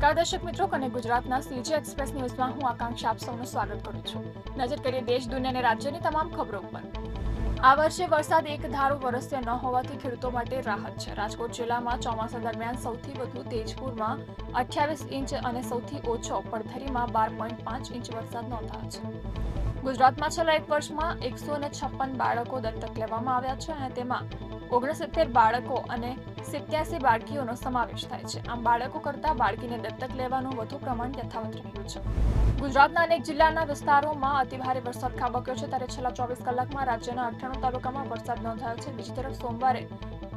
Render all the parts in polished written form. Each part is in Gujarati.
નમસ્કાર દર્શક મિત્રો, અને ગુજરાતના સીજી એક્સપ્રેસ ન્યૂઝમાં હું આકાંક્ષા આપ સૌનું સ્વાગત કરું છું. નજર કરીએ દેશ, દુનિયા અને રાજ્યની તમામ ખબરો પર. આ વર્ષે વરસાદ એક ધારો વરસ્યો ન હોવાથી ખેડૂતો માટે રાહત છે. રાજકોટ જિલ્લામાં ચોમાસા દરમિયાન સૌથી વધુ તેજપુરમાં 28 ઇંચ અને સૌથી ઓછો પડધરીમાં 12.5 ઇંચ વરસાદ નોંધાયો છે. ગુજરાતમાં છેલ્લા એક વર્ષમાં 156 બાળકો દત્તક લેવામાં આવ્યા છે અને તેમાં 69 બાળકો અને 87 બાળકીઓનો સમાવેશ થાય છે. આમ બાળકો કરતાં બાળકીને દત્તક લેવાનું વધુ પ્રમાણ યથાવત રહ્યું છે. ગુજરાતના અનેક જિલ્લાના વિસ્તારોમાં અતિભારે વરસાદ ખાબક્યો છે, ત્યારે છેલ્લા 24 કલાકમાં રાજ્યના 98 તાલુકામાં વરસાદ નોંધાયો છે. બીજી તરફ સોમવારે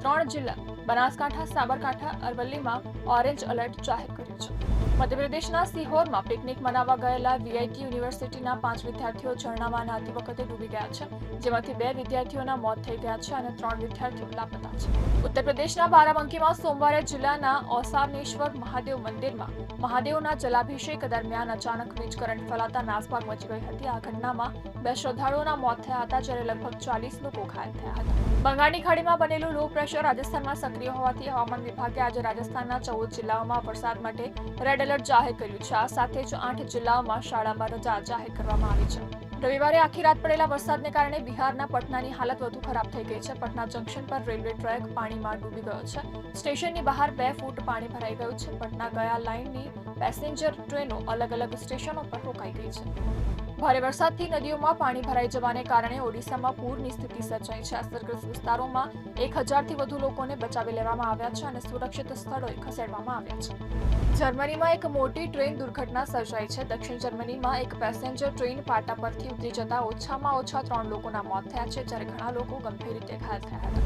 3 જિલ્લા બનાસકાંઠા, સાબરકાંઠા, અરવલ્લીમાં ઓરેન્જ એલર્ટ જાહેર કર્યું છે. મધ્યપ્રદેશના સિહોરમાં પિકનિક મનાવવા ગયેલા વીઆઈટી યુનિવર્સિટીના 5 વિદ્યાર્થીઓ ઝરણામાં નહાતી વખતે ડૂબી ગયા છે, જેમાંથી 2 વિદ્યાર્થીઓના મોત થઈ ગયા છે અને 3 વિદ્યાર્થીઓ લાપતા છે. ઉત્તર પ્રદેશના બારાબંકીમાં સોમવારે જિલ્લાના ઓસામનેશ્વર મહાદેવ મંદિરમાં મહાદેવના જલાભિષેક દરમિયાન અચાનક વીજ કરંટ ફેલાતા નાસભાગ મચી ગઈ હતી. આ ઘટનામાં 2 શ્રદ્ધાળુઓના મોત થયા હતા, જ્યારે લગભગ 40 લોકો ઘાયલ થયા હતા. બંગાળની ખાડીમાં બનેલું લો પ્રેશર રાજસ્થાનમાં સક્રિય હોવાથી હવામાન વિભાગે આજે રાજસ્થાનના 14 જિલ્લાઓમાં વરસાદ માટે રેડ એલર્ટ જાહેર કર્યું છે. આ સાથે જ 8 જિલ્લાઓમાં શાળામાં રજા જાહેર કરવામાં આવી છે. રવિવારે આખી રાત પડેલા વરસાદને કારણે બિહારના પટનાની હાલત વધુ ખરાબ થઈ ગઈ છે. પટના જંકશન પર રેલવે ટ્રેક પાણીમાં ડૂબી ગયો છે. સ્ટેશનની બહાર 2 ફૂટ પાણી ભરાઈ ગયું છે. પટના ગયા લાઇનની પેસેન્જર ટ્રેનો અલગ અલગ સ્ટેશનો પર રોકાઈ ગઈ છે. ભારે વરસાદથી નદીઓમાં પાણી ભરાઈ જવાને કારણે ઓડિશામાં પૂરની સ્થિતિ સર્જાઈ છે. અસરગ્રસ્ત વિસ્તારોમાં 1000થી વધુ લોકોને બચાવી લેવામાં આવ્યા છે અને સુરક્ષિત સ્થળોએ ખસેડવામાં આવ્યા છે. જર્મનીમાં એક મોટી ટ્રેન દુર્ઘટના સર્જાઈ છે. દક્ષિણ જર્મનીમાં એક પેસેન્જર ટ્રેન પાટા પરથી ઉતરી જતા ઓછામાં ઓછા 3 લોકોના મોત થયા છે, જ્યારે ઘણા લોકો ગંભીર રીતે ઘાયલ થયા હતા.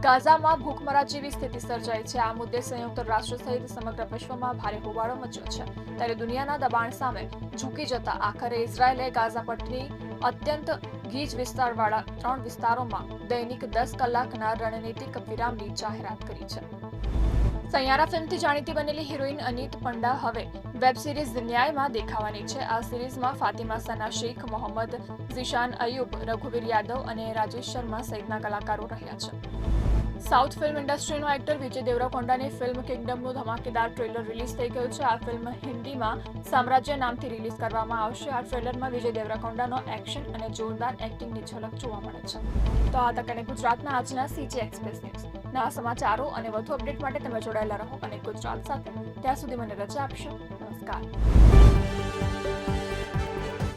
ગાઝામાં ભૂખમરા જેવી સ્થિતિ સર્જાઈ છે. આ મુદ્દે સંયુક્ત રાષ્ટ્ર સહિત સમગ્ર વિશ્વમાં ભારે હોબાળો મચ્યો છે. ત્યારે દુનિયાના દબાણ સામે ઝૂકી જતા આખરે ઇઝરાયેલે ગાઝા પટ્ટીની અત્યંત ગીચ વિસ્તારવાળા 3 વિસ્તારોમાં દૈનિક 10 કલાકના રણનીતિક વિરામની જાહેરાત કરી છે. સૈયારા ફિલ્મથી જાણીતી બનેલી હિરોઈન અનીત પંડા હવે વેબ સિરીઝ ન્યાયમાં દેખાવાની છે. આ સિરીઝમાં ફાતિમા સના શેખ, મોહમ્મદ ઝીશાન અયુબ, રઘુવીર યાદવ અને રાજેશ શર્મા સહિતના કલાકારો રહ્યા છે. સાઉથ ફિલ્મ ઇન્ડસ્ટ્રીનો એક્ટર વિજય દેવરાકોંડાની ફિલ્મ કિંગડમનું ધમાકેદાર ટ્રેલર રિલીઝ થઈ ગયું છે. આ ફિલ્મ હિન્દીમાં સામ્રાજ્ય નામથી રિલીઝ કરવામાં આવશે. આ ટ્રેલરમાં વિજય દેવરાકોંડાનો એક્શન અને જોરદાર એક્ટિંગની ઝલક જોવા મળે છે. તો આ તક ગુજરાતના આજના સીજી એક્સપ્રેસ ન્યૂઝ ના સમાચારો અને વધુ અપડેટ માટે તમે જોડાયેલા રહો અને ગુજરાત સાથે. ત્યાં સુધી મને રજા આપશો. નમસ્કાર.